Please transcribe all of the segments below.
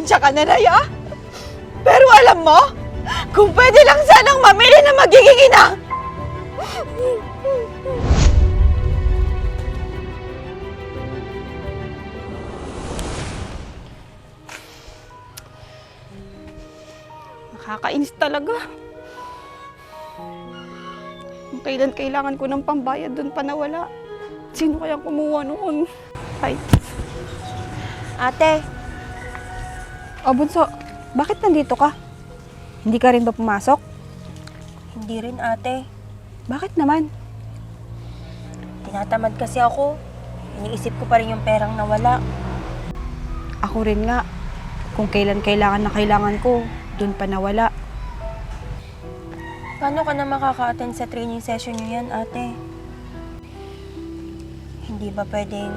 pasensya ka na, Nay, ah. Pero alam mo, kung pwede lang sanang mamili na magiging ina. Nakakainis talaga. Kung kailan kailangan ko ng pambayad, doon pa nawala. Sino kaya kumuha noon? Ay. Ate, O Bunso, bakit nandito ka? Hindi ka rin ba pumasok? hindi rin ate. Bakit naman? Tinatamad kasi ako. Iniisip ko pa rin yung perang nawala. Ako rin nga. Kung kailan kailangan na kailangan ko, doon pa nawala. Paano ka na makaka-attend sa training session niyo yan, ate? Hindi ba pwedeng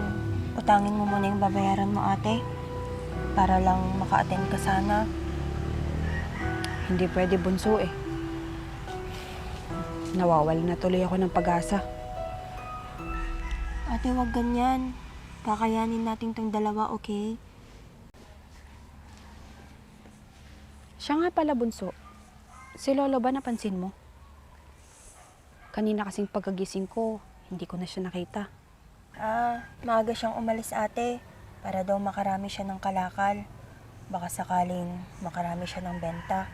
utangin mo muna yung babayaran mo, ate? Para lang maka-attend ka sana. Hindi pwede, Bunso eh. Nawawala na tuloy ako ng pag-asa. Ate, wag ganyan. Kakayanin natin tong dalawa, okay? Siya nga pala, Bunso. Si Lolo ba napansin mo? Kanina kasing pagkagising ko, hindi ko na siya nakita. Maaga siyang umalis, ate. Para daw makarami siya ng kalakal. Baka sakaling makarami siya ng benta.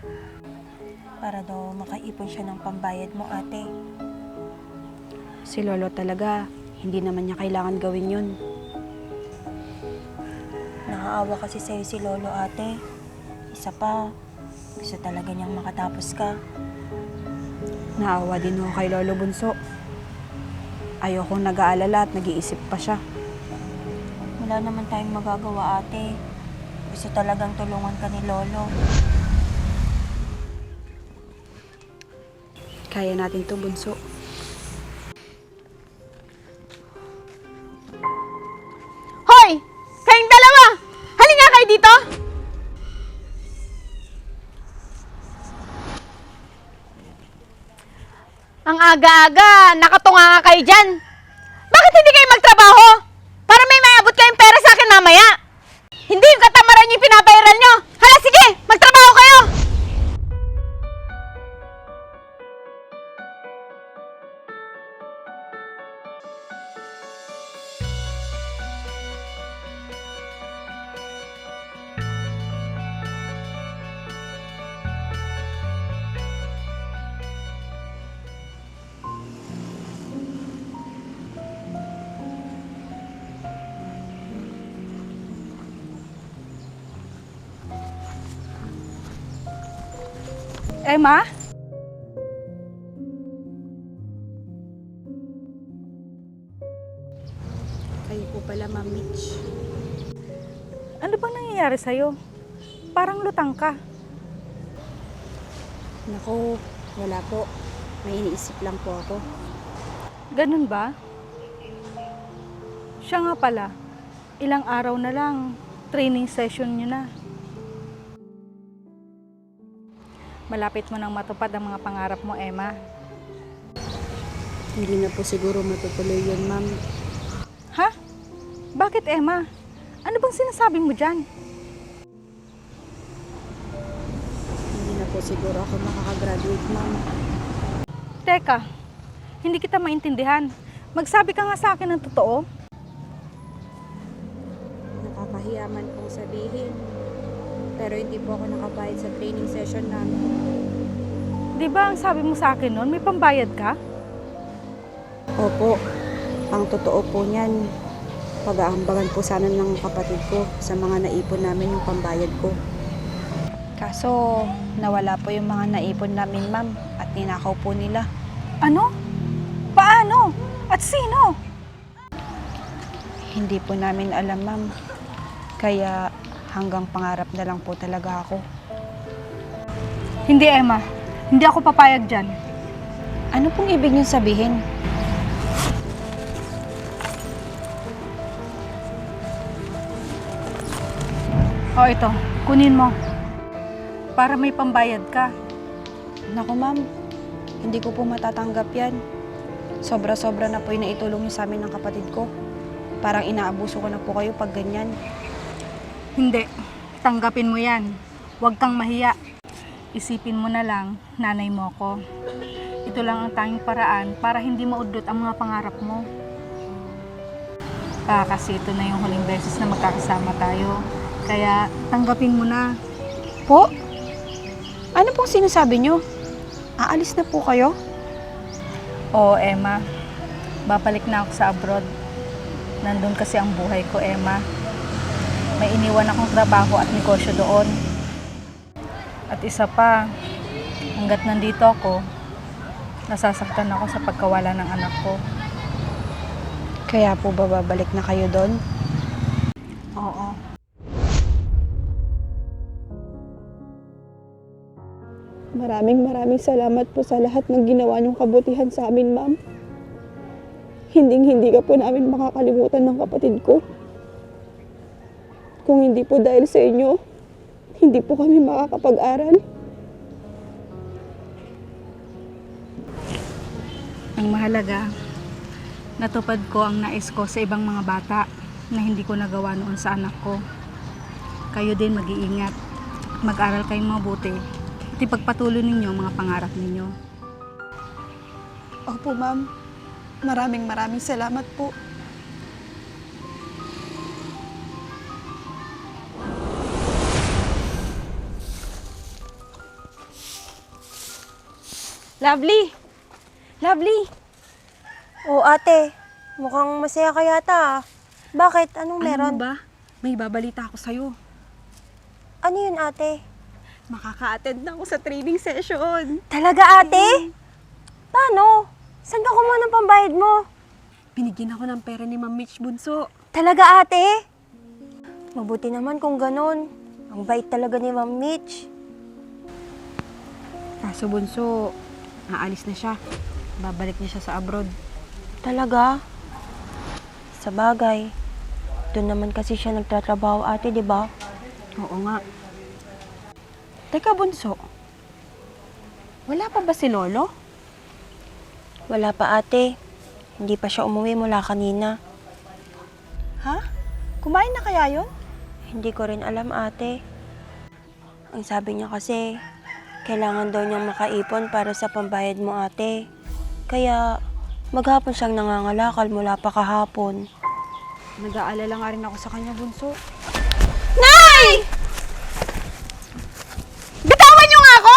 Para daw makaipon siya ng pambayad mo, ate. Si Lolo talaga, hindi naman niya kailangan gawin yun. Nakaawa kasi sa'yo si Lolo, ate. Isa pa, gusto talaga niyang makatapos ka. Naawa din ako kay Lolo Bunso. Ayokong nag-aalala at nag-iisip pa siya. Wala naman tayong magagawa, ate. Gusto talagang tulungan ka ni Lolo. Kaya natin to, Bunso. Hoy! Kayong dalawa! Halika kayo dito! Ang aga-aga, nakatunga nga kayo dyan. Bakit hindi kayo magtrabaho? Para may maabot kayong pera sa akin mamaya. Hindi yung katamaran yung pinabayaran nyo. Hala, sige! Magtrabaho kayo! Emma? Kayo po pala, Ma'am Mitch. Ano bang nangyayari sa'yo? Parang lutang ka. Naku, wala po. May iniisip lang po ako. Ganun ba? Siya nga pala, ilang araw na lang, training session nyo na. Malapit mo nang matupad ang mga pangarap mo, Emma. Hindi na po siguro matutuloy yun, Ma'am. Ha? Bakit, Emma? Ano bang sinasabi mo dyan? Hindi na po siguro ako makakagraduate, Ma'am. Teka, hindi kita maintindihan. Magsabi ka nga sa akin ng totoo. Nakakahiya man pong sabihin. Pero hindi po ako nakabayad sa training session namin. Di ba ang sabi mo sa akin noon, may pambayad ka? Opo, ang totoo po niyan, pag-aambagan po sana ng kapatid ko sa mga naipon namin yung pambayad ko. Kaso, nawala po yung mga naipon namin, Ma'am, at ninakaw po nila. Ano? Paano? At sino? Hindi po namin alam, Ma'am. Kaya hanggang pangarap na lang po talaga ako. Hindi, Emma. Hindi ako papayag dyan. Ano pong ibig niyong sabihin? O ito, kunin mo. Para may pambayad ka. Naku, Ma'am, hindi ko po matatanggap yan. Sobra-sobra na po yung naitulong niyo sa amin ng kapatid ko. Parang inaabuso ko na po kayo pag ganyan. Hindi. Tanggapin mo yan. Huwag kang mahiya. Isipin mo na lang, nanay mo ko. Ito lang ang tanging paraan para hindi maudlot ang mga pangarap mo. Kasi ito na yung huling beses na magkakasama tayo. Kaya tanggapin mo na. Po? Ano pong sinasabi nyo? Aalis na po kayo? Oo, Emma. Babalik na ako sa abroad. Nandun kasi ang buhay ko, Emma. May iniwan akong trabaho at negosyo doon. At isa pa, hanggat nandito ako, nasasaktan ako sa pagkawala ng anak ko. Kaya po ba babalik na kayo doon? Oo. Maraming salamat po sa lahat ng ginawa niyong kabutihan sa amin, ma'am. Hindi ka po namin makakalimutan ng kapatid ko. Kung hindi po dahil sa inyo, hindi po kami makakapag-aral. Ang mahalaga, natupad ko ang nais ko sa ibang mga bata na hindi ko nagawa noon sa anak ko. Kayo din mag-iingat. Mag-aral kayong mabuti. At ipagpatuloy ninyo ang mga pangarap ninyo. Opo, ma'am. Maraming salamat po. Lovely! Lovely! Oo, ate. Mukhang masaya ka yata ah. Bakit? Anong meron? Ano ba? May babalita ako sa'yo. Ano yun, ate? Makaka-attend na ako sa training session. Talaga, ate? Paano? Saan ka kumuha ng pambayad mo? Binigyan ako ng pera ni Ma'am Mitch Bunso. Talaga, ate? Mabuti naman kung ganun. Ang bait talaga ni Ma'am Mitch. Kaso Bunso, aalis na siya. Babalik niya siya sa abroad. Talaga? Sa bagay. Doon naman kasi siya nagtatrabaho, ate, di ba? Oo nga. Teka Bunso, wala pa ba si Lolo? Wala pa, ate. Hindi pa siya umuwi mula kanina. Ha? Kumain na kaya yun? Hindi ko rin alam, ate. Ang sabi niya kasi, kailangan daw niyang makaipon para sa pambayad mo, ate. Kaya, maghapon siyang nangangalakal mula pa kahapon. Nag-aalala nga rin ako sa kanya, Bunso. Nay! Bitawan niyo nga ako!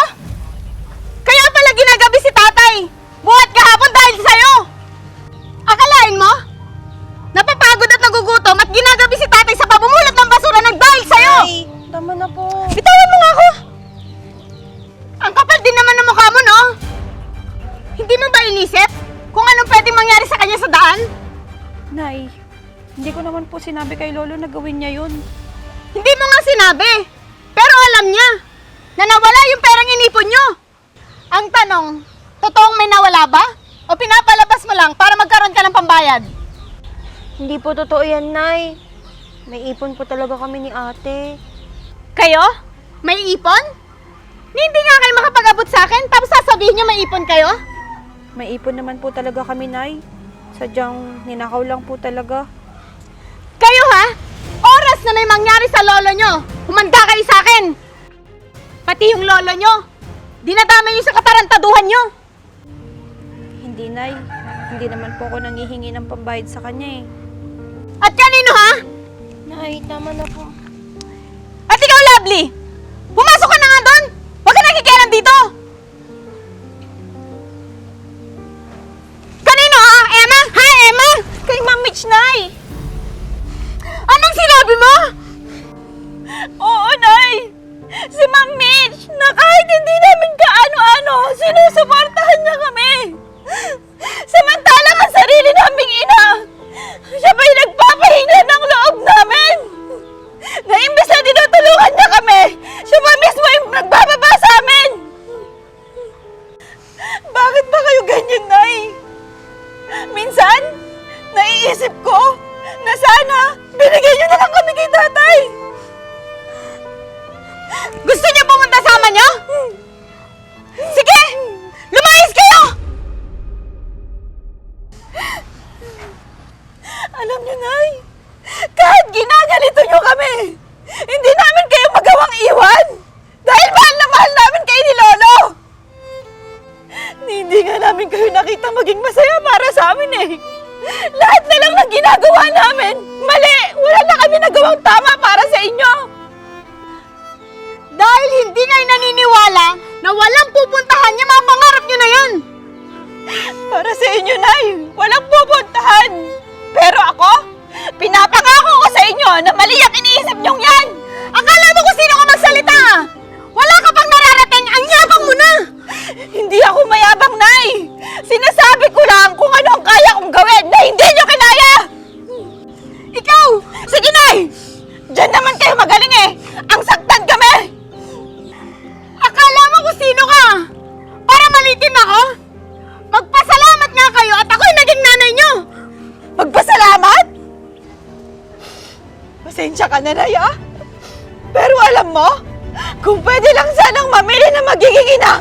Kaya pala ginagabi si tatay! Buhat kahapon dahil sa'yo! Akalain mo? Napapagod at nagugutom at ginagabi si tatay sa pamumulot ng basura ng dahil sa'yo! Ay, tama na po. Bitawan mo nga ako! Ang kapal din naman ng mukha mo, no? Hindi mo ba inisip kung anong pwedeng mangyari sa kanya sa daan? Nay, hindi ko naman po sinabi kay Lolo na gawin niya yun. Hindi mo nga sinabi. Pero alam niya na nawala yung perang inipon niyo. Ang tanong, totoong may nawala ba? O pinapalabas mo lang para magkaroon ka ng pambayad? Hindi po totoo yan, Nay. May ipon po talaga kami ni ate. Kayo? May ipon? Hindi nga kayo makapag-abot sa akin tapos sasabihin niyo may ipon kayo? May ipon naman po talaga kami, Nay. Sadyang ninakaw lang po talaga. Kayo ha? Oras na may mangyari sa lolo niyo. Humanda kayo sa akin. Pati yung lolo niyo. Dinadamay niyo sa katarantaduhan niyo. Hindi, Nay. Hindi naman po ako nangihingi ng pambayad sa kanya eh. At kanino ha? Nay, tama na po. At ikaw, Lovely! Pumasok ka na nga doon! Huwag ka nakikialam dito! Kanino ha? Emma? Ha, Emma? Kay Ma'am Mitch, Nay! Anong sinabi mo? Oo, Nay! Si Ma'am Mitch, na kahit hindi namin kaano-ano, sinusuportahan niya kami! Samantalang ang sarili naming ina, siya ba'y nagpapahina ng loob namin? Na imbes na tinutulungan niya kami, siya pa mismo yung nagbababa sa amin! Bakit ba kayo ganyan, Nay? Minsan, naiisip ko na sana binigay niyo na lang kami kay tatay! Gusto niyo pumunta sama niyo? Sige! Lumayas kayo! Alam niyo, Nay, kahit ginaganito niyo kami, hindi namin kayo nagawang iwan! Dahil mahal na mahal namin kayo ni Lolo! Hindi nga namin kayo nakita maging masaya para sa amin eh. Lahat na lang ng ginagawa namin, mali! Wala na kami nagawang tama para sa inyo! Dahil hindi kayo naniniwala na walang pupuntahan yung mga pangarap nyo na yan! Para sa inyo, Nay, walang pupuntahan! Pero ako, pinapangako ko sa inyo na mali ang iniisip nyong yan! Akala mo kung sino ka magsalita! Wala ka pang nararating, ang yabang mo na! Hindi ako mayabang, Nay! Sinasabi ko lang kung ano ang kaya kong gawin na hindi nyo kinaya! Ikaw! Sige, Nay! Diyan naman kayo magaling eh! Ang saktan kami! Akala mo kung sino ka? Para malitin ako? Magpasalamat nga kayo at ako'y naging nanay nyo! Magpasalamat? Pasensya ka na, Nay, ah. Pero alam mo, kung pwede lang sanang mamili na magiging ina.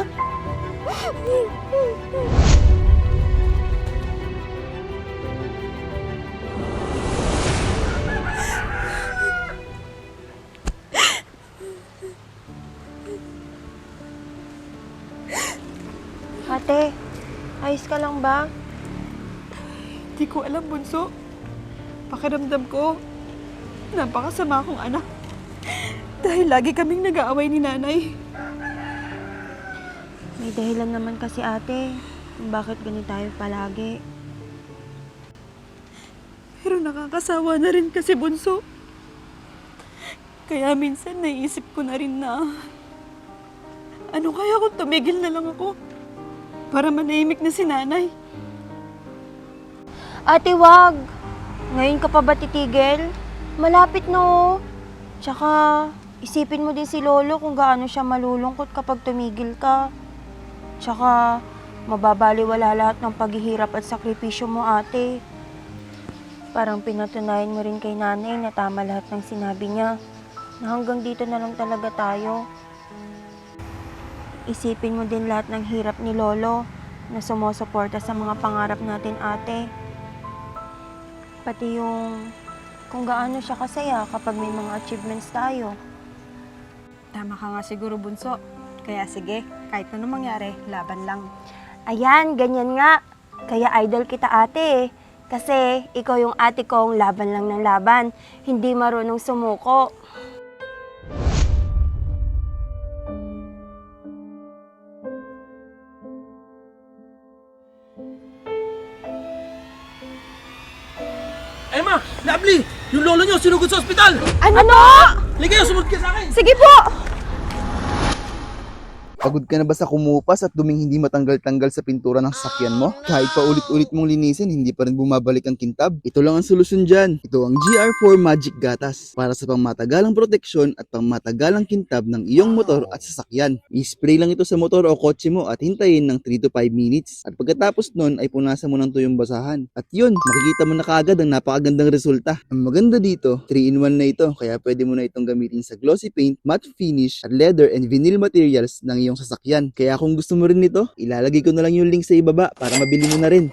Ate, ayos ka lang ba? Hindi ko alam, Bunso. Pakiramdam ko, napakasama akong anak. Dahil lagi kaming nag-aaway ni Nanay. May dahilan naman kasi ate. Bakit ganito tayo palagi? Pero nakakasawa na rin kasi, Bunso. Kaya minsan naisip ko na rin na ano kaya kung tumigil na lang ako para manahimik na si Nanay. Ate, wag! Ngayon ka pa ba titigil? Malapit no. Tsaka, isipin mo din si Lolo kung gaano siya malulungkot kapag tumigil ka. Tsaka, mababaliwala lahat ng paghihirap at sakripisyo mo, ate. Parang pinatunayan mo rin kay Nanay na tama lahat ng sinabi niya. Na hanggang dito na lang talaga tayo. Isipin mo din lahat ng hirap ni Lolo na sumusuporta sa mga pangarap natin, ate. Pati yung kung gaano siya kasaya kapag may mga achievements tayo. Tama ka nga siguro, Bunso. Kaya sige, kahit ano mangyari, laban lang. Ayan, ganyan nga. Kaya idol kita, ate. Kasi ikaw yung ate kong laban lang ng laban. Hindi marunong sumuko. Emma! Lovely! Yung lolo nyo sinugod sa ospital! Ano? Ligay, sumunod ka sa akin! Sige po! Pagod ka na ba sa kumupas at duming hindi matanggal-tanggal sa pintura ng sasakyan mo? Kahit pa ulit-ulit mong linisin, hindi pa rin bumabalik ang kintab? Ito lang ang solusyon dyan. Ito ang GR4 Magic Gatas para sa pangmatagalang proteksyon at pangmatagalang kintab ng iyong motor at sasakyan. I-spray lang ito sa motor o kotse mo at hintayin ng 3 to 5 minutes. At pagkatapos nun ay punasan mo ng tuyong basahan. At yun, makikita mo na kaagad ang napakagandang resulta. Ang maganda dito, 3-in-1 na ito kaya pwede mo na itong gamitin sa glossy paint, matte finish, at leather and vinyl materials ng iyong sasakyan. Kaya kung gusto mo rin nito, ilalagay ko na lang yung link sa ibaba para mabili mo na rin.